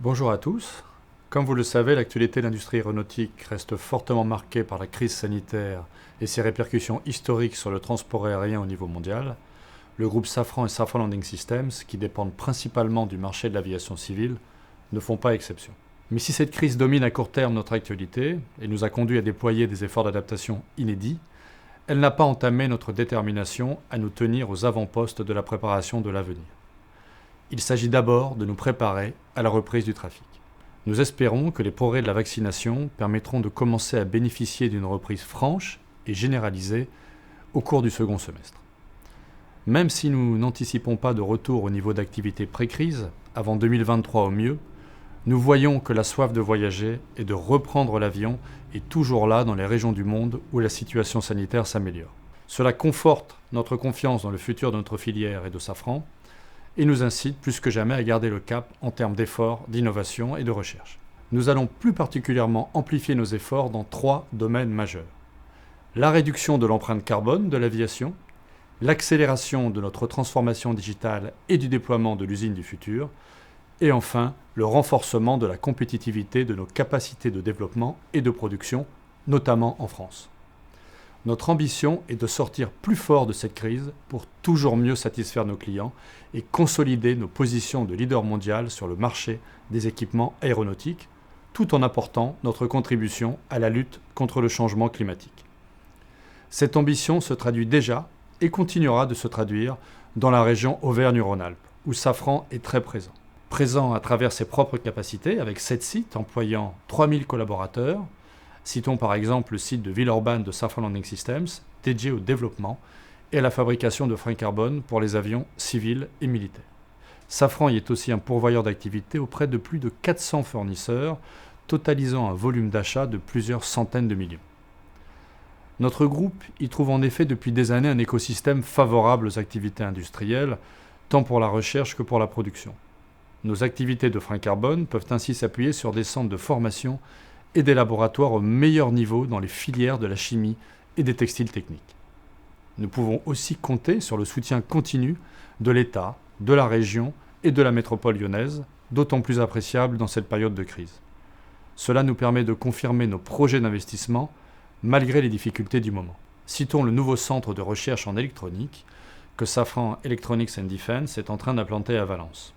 Bonjour à tous. Comme vous le savez, l'actualité de l'industrie aéronautique reste fortement marquée par la crise sanitaire et ses répercussions historiques sur le transport aérien au niveau mondial. Le groupe Safran et Safran Landing Systems, qui dépendent principalement du marché de l'aviation civile, ne font pas exception. Mais si cette crise domine à court terme notre actualité et nous a conduit à déployer des efforts d'adaptation inédits, elle n'a pas entamé notre détermination à nous tenir aux avant-postes de la préparation de l'avenir. Il s'agit d'abord de nous préparer à la reprise du trafic. Nous espérons que les progrès de la vaccination permettront de commencer à bénéficier d'une reprise franche et généralisée au cours du second semestre. Même si nous n'anticipons pas de retour au niveau d'activité pré-crise, avant 2023 au mieux, nous voyons que la soif de voyager et de reprendre l'avion est toujours là dans les régions du monde où la situation sanitaire s'améliore. Cela conforte notre confiance dans le futur de notre filière et de Safran, et nous incite plus que jamais à garder le cap en termes d'efforts, d'innovation et de recherche. Nous allons plus particulièrement amplifier nos efforts dans 3 domaines majeurs. La réduction de l'empreinte carbone de l'aviation, l'accélération de notre transformation digitale et du déploiement de l'usine du futur, et enfin le renforcement de la compétitivité de nos capacités de développement et de production, notamment en France. Notre ambition est de sortir plus fort de cette crise pour toujours mieux satisfaire nos clients et consolider nos positions de leader mondial sur le marché des équipements aéronautiques, tout en apportant notre contribution à la lutte contre le changement climatique. Cette ambition se traduit déjà et continuera de se traduire dans la région Auvergne-Rhône-Alpes, où Safran est très présent. Présent à travers ses propres capacités, avec 7 sites employant 3000 collaborateurs. Citons par exemple le site de Villeurbanne de Safran Landing Systems, dédié au développement et à la fabrication de freins carbone pour les avions civils et militaires. Safran y est aussi un pourvoyeur d'activités auprès de plus de 400 fournisseurs, totalisant un volume d'achat de plusieurs centaines de millions. Notre groupe y trouve en effet depuis des années un écosystème favorable aux activités industrielles, tant pour la recherche que pour la production. Nos activités de freins carbone peuvent ainsi s'appuyer sur des centres de formation et des laboratoires au meilleur niveau dans les filières de la chimie et des textiles techniques. Nous pouvons aussi compter sur le soutien continu de l'État, de la région et de la métropole lyonnaise, d'autant plus appréciable dans cette période de crise. Cela nous permet de confirmer nos projets d'investissement malgré les difficultés du moment. Citons le nouveau centre de recherche en électronique que Safran Electronics and Defense est en train d'implanter à Valence.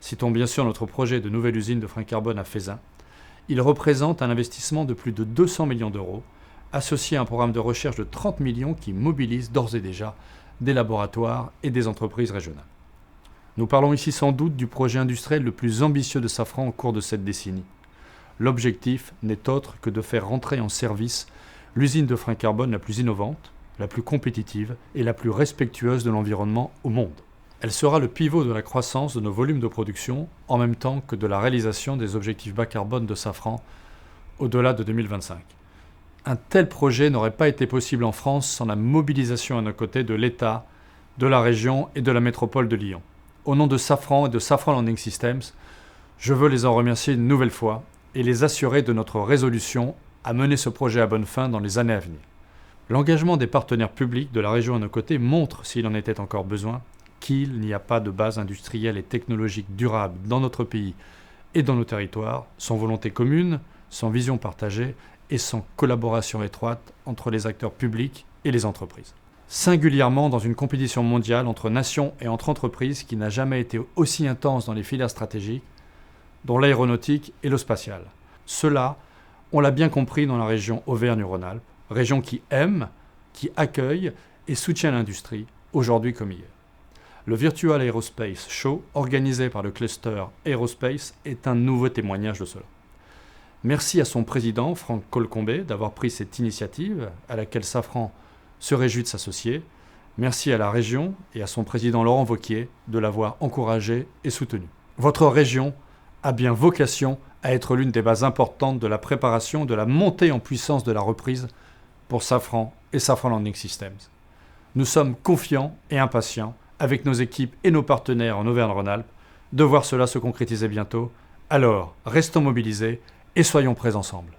Citons bien sûr notre projet de nouvelle usine de freins carbone à Feyzin. Il représente un investissement de plus de 200 millions d'euros, associé à un programme de recherche de 30 millions qui mobilise d'ores et déjà des laboratoires et des entreprises régionales. Nous parlons ici sans doute du projet industriel le plus ambitieux de Safran au cours de cette décennie. L'objectif n'est autre que de faire rentrer en service l'usine de freins carbone la plus innovante, la plus compétitive et la plus respectueuse de l'environnement au monde. Elle sera le pivot de la croissance de nos volumes de production, en même temps que de la réalisation des objectifs bas carbone de Safran au-delà de 2025. Un tel projet n'aurait pas été possible en France sans la mobilisation à nos côtés de l'État, de la région et de la métropole de Lyon. Au nom de Safran et de Safran Landing Systems, je veux les en remercier une nouvelle fois et les assurer de notre résolution à mener ce projet à bonne fin dans les années à venir. L'engagement des partenaires publics de la région à nos côtés montre, s'il en était encore besoin, qu'il n'y a pas de base industrielle et technologique durable dans notre pays et dans nos territoires, sans volonté commune, sans vision partagée et sans collaboration étroite entre les acteurs publics et les entreprises. Singulièrement dans une compétition mondiale entre nations et entre entreprises qui n'a jamais été aussi intense dans les filières stratégiques, dont l'aéronautique et le spatial. Cela, on l'a bien compris dans la région Auvergne-Rhône-Alpes, région qui aime, qui accueille et soutient l'industrie, aujourd'hui comme hier. Le Virtual Aerospace Show, organisé par le cluster Aerospace, est un nouveau témoignage de cela. Merci à son président, Franck Colcombé, d'avoir pris cette initiative à laquelle Safran se réjouit de s'associer. Merci à la région et à son président Laurent Wauquiez de l'avoir encouragé et soutenu. Votre région a bien vocation à être l'une des bases importantes de la préparation de la montée en puissance de la reprise pour Safran et Safran Landing Systems. Nous sommes confiants et impatients avec nos équipes et nos partenaires en Auvergne-Rhône-Alpes, de voir cela se concrétiser bientôt. Alors, restons mobilisés et soyons prêts ensemble.